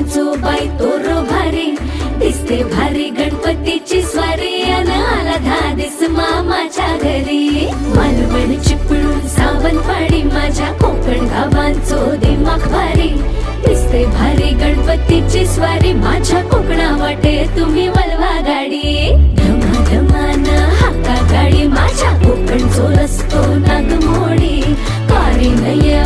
गावांचो बाई तोरो भारी दिसते भारी गणपतीची स्वारी अन आला धादिस मामाच्या घरी मालवण चिपळूण सावंतवाडी माझ्या कोकण गावांचो दिमाग भारी दिसते भारी गणपतीची स्वारी माझ्या कोकणा वाटे तुम्ही वलवा गाडी धमाधमान हाका गाडी माझ्या कोकणचो रस्तो नागमोडी कारी नये